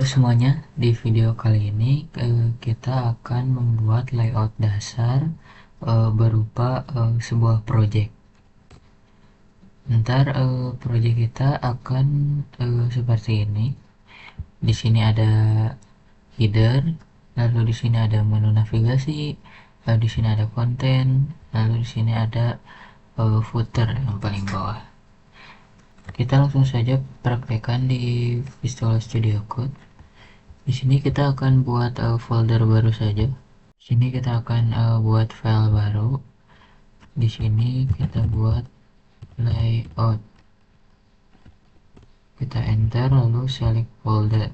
semuanya, di video kali ini kita akan membuat layout dasar berupa sebuah project. Ntar project kita akan seperti ini. Di sini ada header, lalu di sini ada menu navigasi, lalu di sini ada konten, lalu di sini ada footer yang paling bawah. Kita langsung saja praktekkan di Visual Studio Code. Di sini kita akan buat folder baru saja. Di sini kita akan buat file baru. Di sini kita buat layout. Kita enter lalu select folder.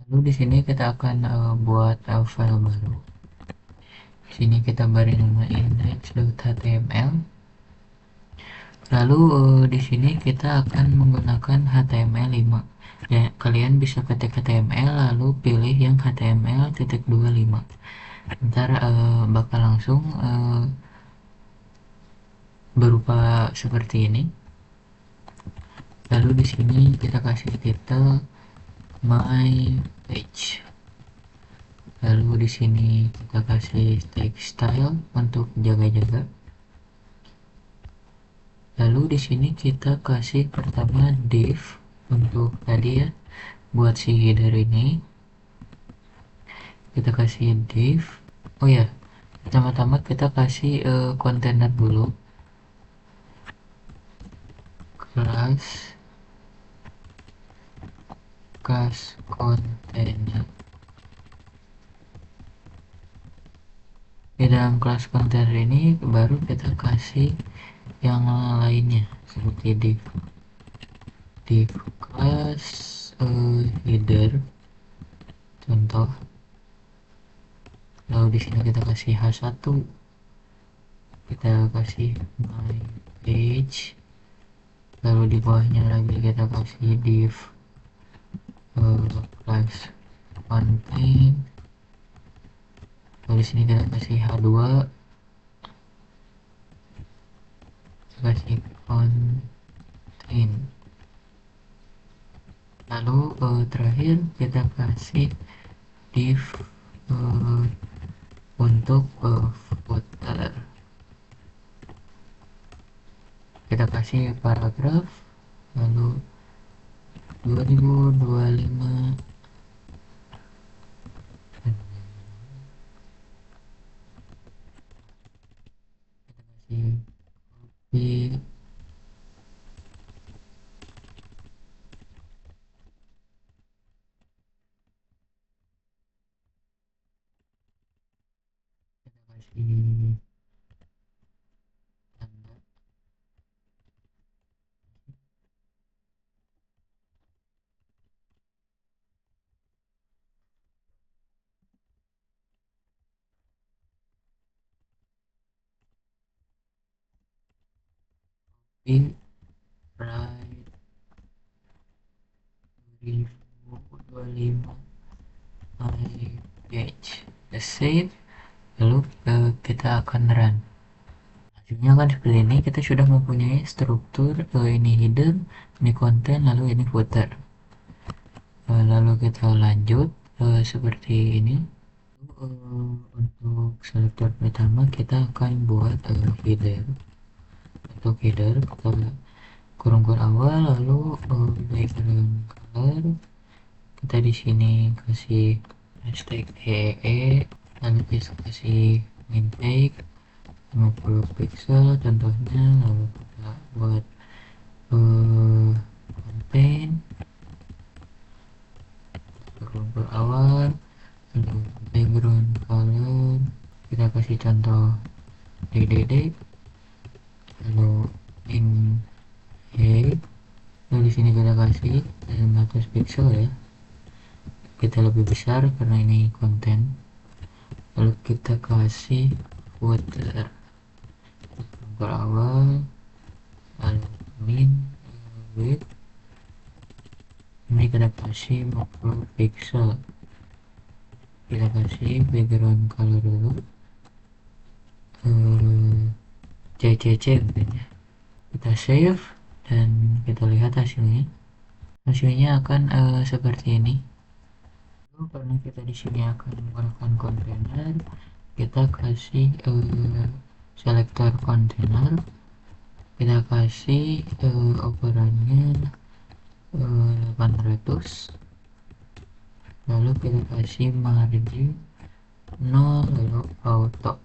Lalu di sini kita akan buat file baru. Di sini kita beri nama index.html. Lalu di sini kita akan menggunakan HTML5. Ya, kalian bisa ketik HTML lalu pilih yang HTML.25. Ntar bakal langsung berupa seperti ini. Lalu di sini kita kasih title my page. Lalu di sini kita kasih text style untuk jaga-jaga. Lalu di sini kita kasih pertama div untuk tadi ya, buat si header ini. Kita kasih div. Oh ya, pertama-tama kita kasih kontainer dulu. Class container. Di dalam kelas kontainer ini baru kita kasih yang lainnya seperti div class header contoh. Lalu di sini kita kasih h1, kita kasih my page. Lalu di bawahnya lagi kita kasih div class content. Lalu di sini kita kasih h2, kita kasih content. Lalu terakhir kita kasih div untuk footer. Kita kasih paragraf, lalu 2025 di kasih tanda di right 2025 my page. Save. Lalu kita akan run. Hasilnya kan seperti ini. Kita sudah mempunyai struktur ini header, ini konten, lalu ini footer. Lalu kita lanjut seperti ini. Untuk struktur pertama kita akan buat header. Untuk header kita kurung awal, lalu background color kita di sini kasih hashtag EE, lalu kita kasih min height 50 pixel contohnya. Lalu kita buat konten kurung awal, lalu background color kita kasih contoh DDD, lalu in height. Lalu di sini kita kasih 100 pixel ya, kita lebih besar karena ini konten. Lalu kita kasih footer berawal, lalu min width ini kita kasih 50 pixel. Kita kasih background color dulu CCC mungkin ya. Kita save dan kita lihat hasilnya. hasilnya akan seperti ini. Lalu karena kita di sini akan menggunakan kontainer, kita kasih selektor kontainer, kita kasih ukurannya 800, lalu kita kasih margin 0, lalu auto.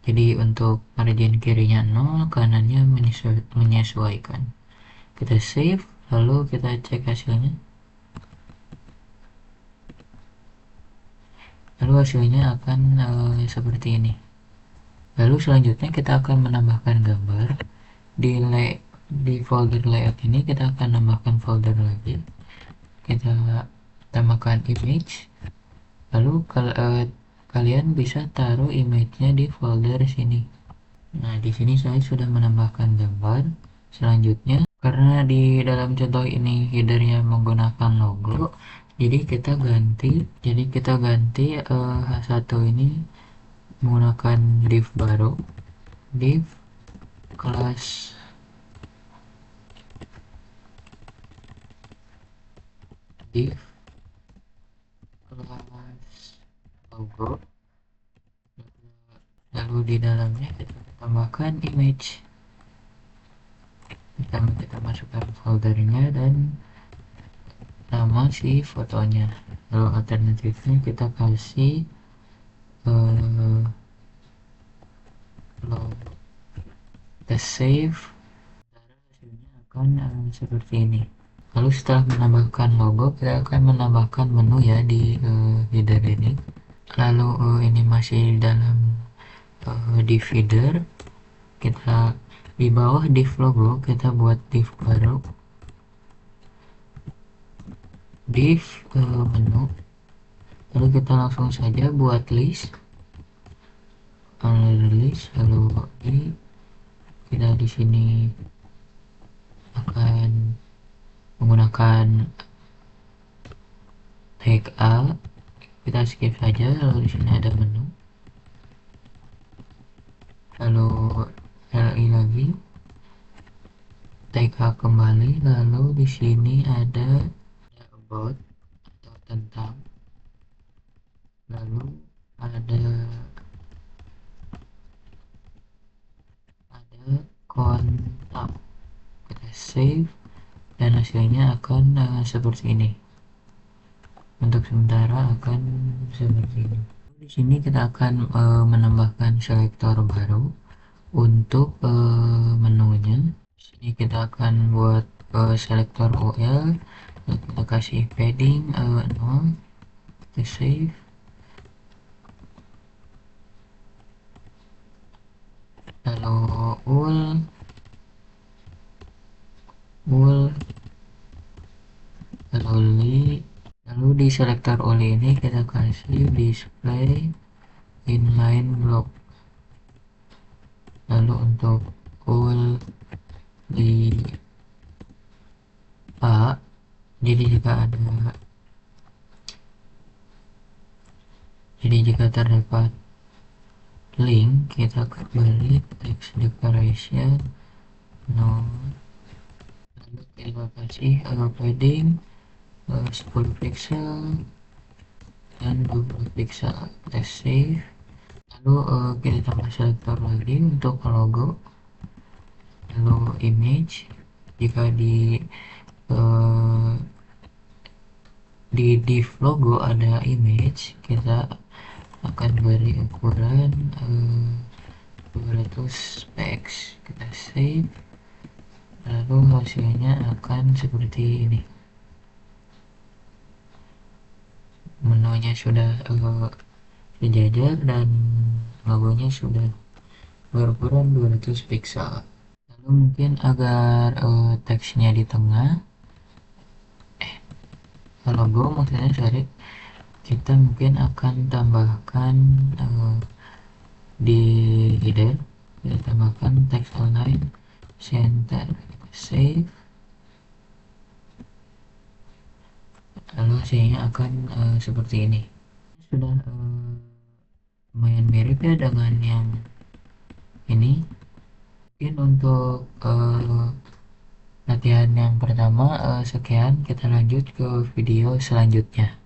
Jadi untuk margin kirinya 0, kanannya menyesuaikan. Kita save, lalu kita cek hasilnya. Lalu hasilnya akan seperti ini. Lalu selanjutnya kita akan menambahkan gambar di folder layout ini. Kita akan nambahkan folder lagi. Kita tambahkan image. Lalu kalian bisa taruh image-nya di folder sini. Nah, di sini saya sudah menambahkan gambar. Selanjutnya, karena di dalam contoh ini headernya menggunakan logo, jadi kita ganti H1 ini menggunakan div baru, div kelas div kelas logo, lalu di dalamnya kita tambahkan image. Kita masukkan foldernya dan nama si fotonya. Lalu alternatifnya kita kasih logo. Kita save, hasilnya akan seperti ini. Lalu setelah menambahkan logo, kita akan menambahkan menu ya di header ini. Lalu ini masih dalam div header. Kita di bawah div logo kita buat div baru, div menu. Lalu kita langsung saja buat list, lalu kita di sini akan menggunakan tag A. Kita skip saja, lalu di sini ada menu, lalu li lagi, tag A kembali, lalu di sini ada about atau tentang, lalu ada kontak. Kita save dan hasilnya akan seperti ini. Untuk sementara akan seperti ini. Di sini kita akan menambahkan selektor baru untuk menunya. Di sini kita akan buat selektor OL. Kita kasih padding 0. Kita save. Lalu wool, lalu di selektor oli ini kita kasih display inline block. Lalu untuk wool di A, jadi jika terdapat link, kita kembali text decoration no. Lalu kita kasih padding 10 pixel dan 20 pixel. Kita save. Lalu kita tambah selektor lagi untuk logo. Lalu image, jika di div logo ada image, kita akan beri ukuran 200 px. Kita save, lalu hasilnya akan seperti ini. Menunya sudah sejajar dan logonya sudah berukuran 200 pixel. Lalu mungkin agar teksnya di tengah, logo maksudnya, sorry, kita mungkin akan tambahkan di header, kita tambahkan text align center. Kita save, lalu hasilnya akan seperti ini. Sudah lumayan mirip ya dengan yang ini. Mungkin untuk latihan yang pertama sekian, kita lanjut ke video selanjutnya.